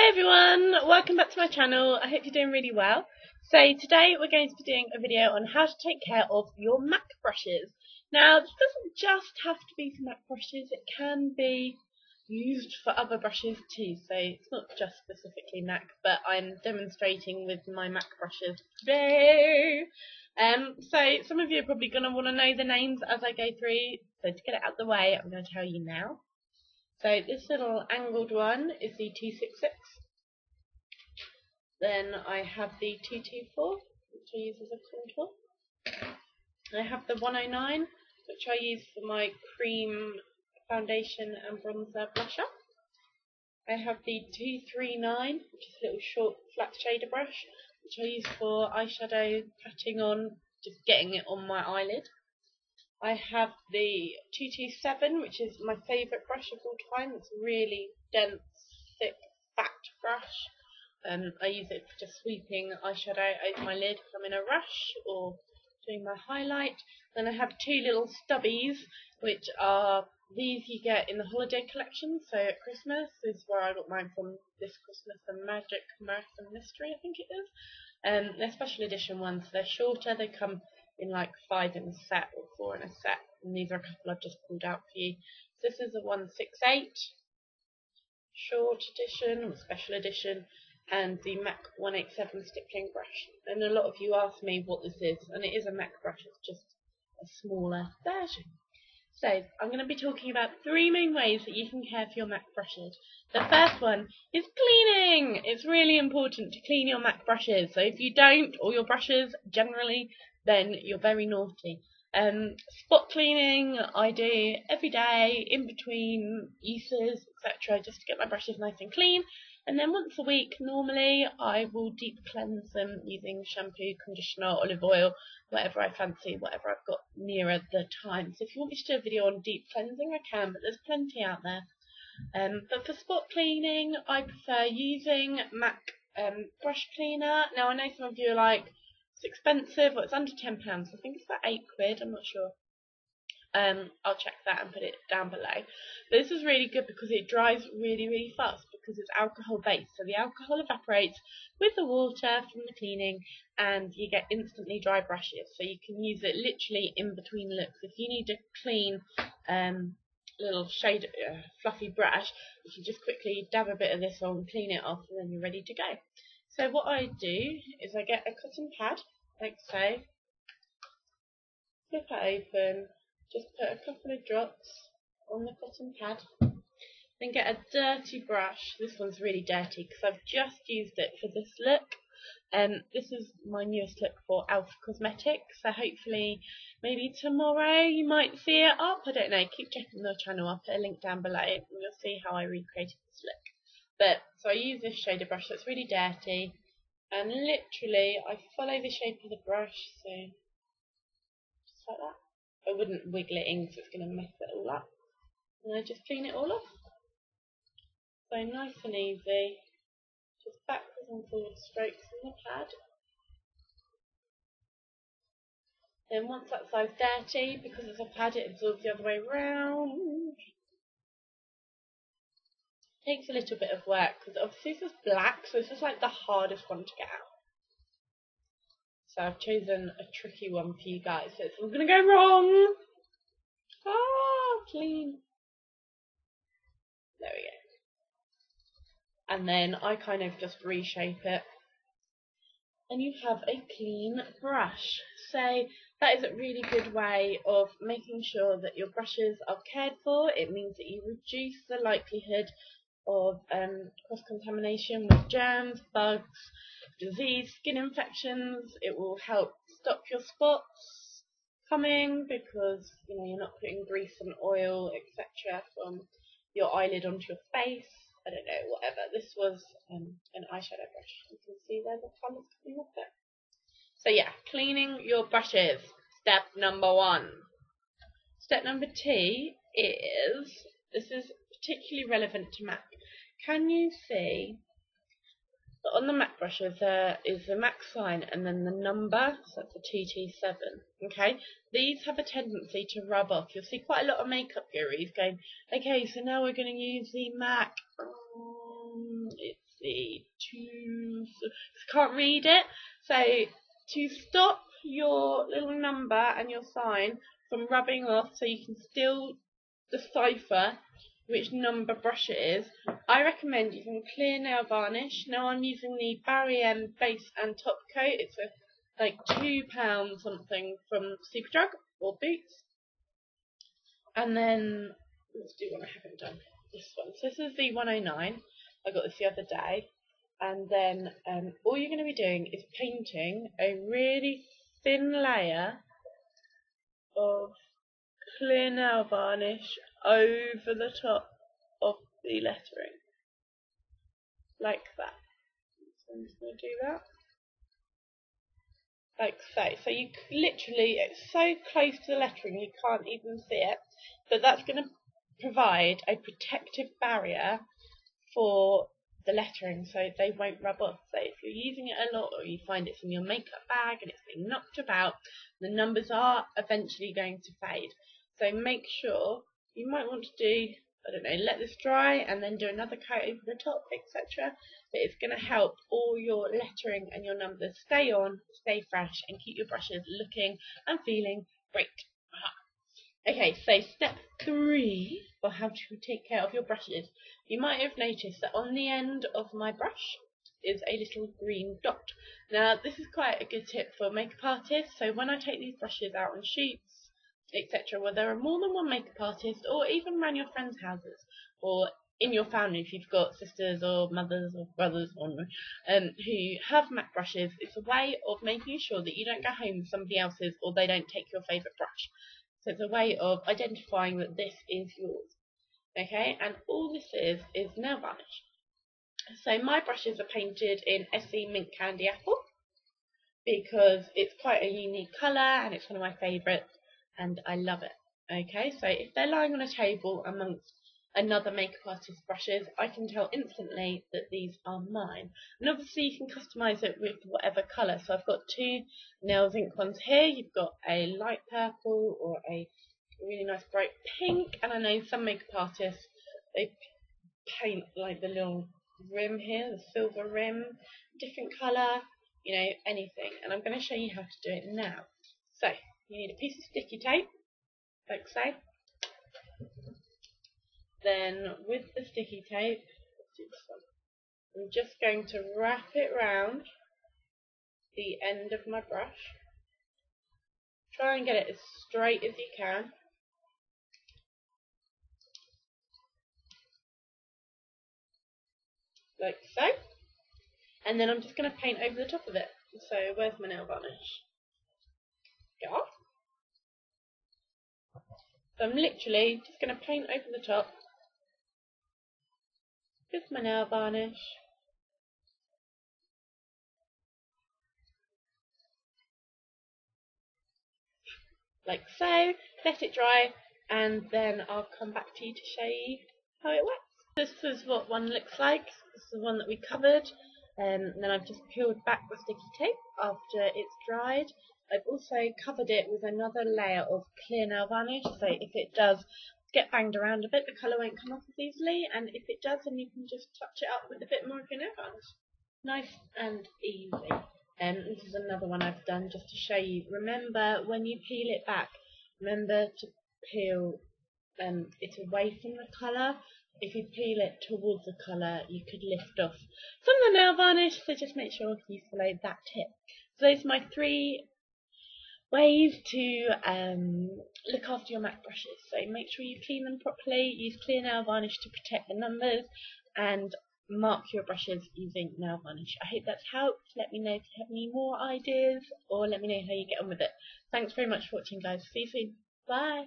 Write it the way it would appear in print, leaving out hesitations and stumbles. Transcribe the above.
Hi everyone, welcome back to my channel. I hope you're doing really well. So today we're going to be doing a video on how to take care of your MAC brushes. Now this doesn't just have to be for MAC brushes, it can be used for other brushes too, so it's not just specifically MAC, but I'm demonstrating with my MAC brushes today. So some of you are probably going to want to know the names as I go through, so to get it out of the way I'm going to tell you now. So this little angled one is the 266. Then I have the 224, which I use as a contour. I have the 109, which I use for my cream foundation and bronzer blusher. I have the 239, which is a little short flat shader brush, which I use for eyeshadow patting on, just getting it on my eyelid. I have the 227, which is my favourite brush of all time. It's a really dense, thick, fat brush. I use it for just sweeping eyeshadow over my lid if I'm in a rush or doing my highlight. Then I have two little stubbies, which are these you get in the holiday collection. So at Christmas, this is where I got mine from this Christmas, the Magic Marathon Mystery, I think it is. They're special edition ones. They're shorter. They come in like 5 in a set or 4 in a set, and these are a couple I've just pulled out for you. So this is a 168 short edition or special edition, and the M.A.C 187 stippling brush. And a lot of you ask me what this is, and it is a M.A.C brush, it's just a smaller version. So I'm going to be talking about 3 main ways that you can care for your M.A.C brushes. The first one is cleaning. It's really important to clean your M.A.C brushes. So if you don't, or your brushes generally, then you're very naughty. Spot cleaning I do every day in between uses, etc., just to get my brushes nice and clean. And then once a week, normally, I will deep cleanse them using shampoo, conditioner, olive oil, whatever I fancy, whatever I've got nearer the time. So if you want me to do a video on deep cleansing, I can, but there's plenty out there. But for spot cleaning, I prefer using M.A.C brush cleaner. Now I know some of you are like, it's expensive, or it's under £10. I think it's about £8, I'm not sure. I'll check that and put it down below. But this is really good because it dries really fast because it's alcohol based. So the alcohol evaporates with the water from the cleaning and you get instantly dry brushes. So you can use it literally in between looks. If you need a clean little shade fluffy brush, you can just quickly dab a bit of this on, clean it off, and then you're ready to go. So what I do is I get a cotton pad, like so, flip it open, just put a couple of drops on the cotton pad, then get a dirty brush. This one's really dirty because I've just used it for this look. This is my newest look for Alpha Cosmetics, so hopefully maybe tomorrow you might see it up. I don't know, keep checking the channel. I'll put a link down below and you'll see how I recreated this look. But so I use this shader brush that's really dirty, and literally I follow the shape of the brush, so just like that. I wouldn't wiggle it in because it's going to mess it all up. And I just clean it all off. So nice and easy. Just backwards and forwards strokes on the pad. Then once that side's dirty, because it's a pad it absorbs the other way round. Takes a little bit of work because obviously this is black, so this is like the hardest one to get out. So I've chosen a tricky one for you guys, so it's all going to go wrong. Clean. There we go. And then I kind of just reshape it. And you have a clean brush. So that is a really good way of making sure that your brushes are cared for. It means that you reduce the likelihood of cross-contamination with germs, bugs, disease, skin infections. It will help stop your spots coming because you're not putting grease and oil, etc., from your eyelid onto your face. I don't know, whatever. This was an eyeshadow brush. You can see there the colours coming off it. So yeah, cleaning your brushes. Step number 1. Step number 2 is, this is particularly relevant to M.A.C. Can you see that on the M.A.C brushes there is the M.A.C sign and then the number, so that's the 227, okay? These have a tendency to rub off. You'll see quite a lot of makeup gurus going, okay, so now we're going to use the M.A.C, it's the just can't read it. So to stop your little number and your sign from rubbing off, so you can still decipher which number brush it is, I recommend using clear nail varnish. Now I'm using the Barry M base and top coat. It's like £2 something from Superdrug or Boots. And then let's do one I haven't done. This one. So this is the 109. I got this the other day. And then all you're going to be doing is painting a really thin layer of clear nail varnish over the top of the lettering, like that. So I'm just going to do that, like so. So you literally, it's so close to the lettering you can't even see it, but that's going to provide a protective barrier for the lettering so they won't rub off. So if you're using it a lot, or you find it's in your makeup bag and it's being knocked about, the numbers are eventually going to fade. So make sure, you might want to do, I don't know, let this dry and then do another coat over the top, etc. But it's going to help all your lettering and your numbers stay on, stay fresh, and keep your brushes looking and feeling great. Okay, so step 3 for how to take care of your brushes. You might have noticed that on the end of my brush is a little green dot. Now this is quite a good tip for makeup artists. So when I take these brushes out on shoots, etc., where there are more than one makeup artist, or even around your friends' houses, or in your family if you've got sisters or mothers or brothers or who have MAC brushes, it's a way of making sure that you don't go home with somebody else's or they don't take your favourite brush. So it's a way of identifying that this is yours. Okay, and all this is nail varnish. So my brushes are painted in M.A.C Mint Candy Apple because it's quite a unique colour and it's one of my favourites and I love it. Okay, so if they're lying on a table amongst another makeup artist's brushes, I can tell instantly that these are mine. And obviously you can customise it with whatever colour. So I've got 2 Nails Ink ones here. You've got a light purple or a really nice bright pink, and I know some makeup artists, they paint like the little rim here, the silver rim, different colour, you know, anything. And I'm going to show you how to do it now. So you need a piece of sticky tape, like so. Then with the sticky tape, let's do this one. I'm just going to wrap it round the end of my brush. Try and get it as straight as you can. Like so. And then I'm just going to paint over the top of it. So where's my nail varnish? Get off. So I'm literally just going to paint over the top with my nail varnish. Like so. Let it dry and then I'll come back to you to show you how it works. This is what one looks like. This is the one that we covered. And then I've just peeled back the sticky tape after it's dried. I've also covered it with another layer of clear nail varnish, so if it does get banged around a bit, the colour won't come off as easily, and if it does, then you can just touch it up with a bit more of your nail varnish. Nice and easy. And this is another one I've done just to show you. Remember, when you peel it back, remember to peel it away from the colour. If you peel it towards the colour, you could lift off some of the nail varnish, so just make sure you follow that tip. So those are my 3 ways to look after your MAC brushes. So make sure you clean them properly, use clear nail varnish to protect the numbers, and mark your brushes using nail varnish. I hope that's helped. Let me know if you have any more ideas, or let me know how you get on with it. Thanks very much for watching, guys. See you soon. Bye.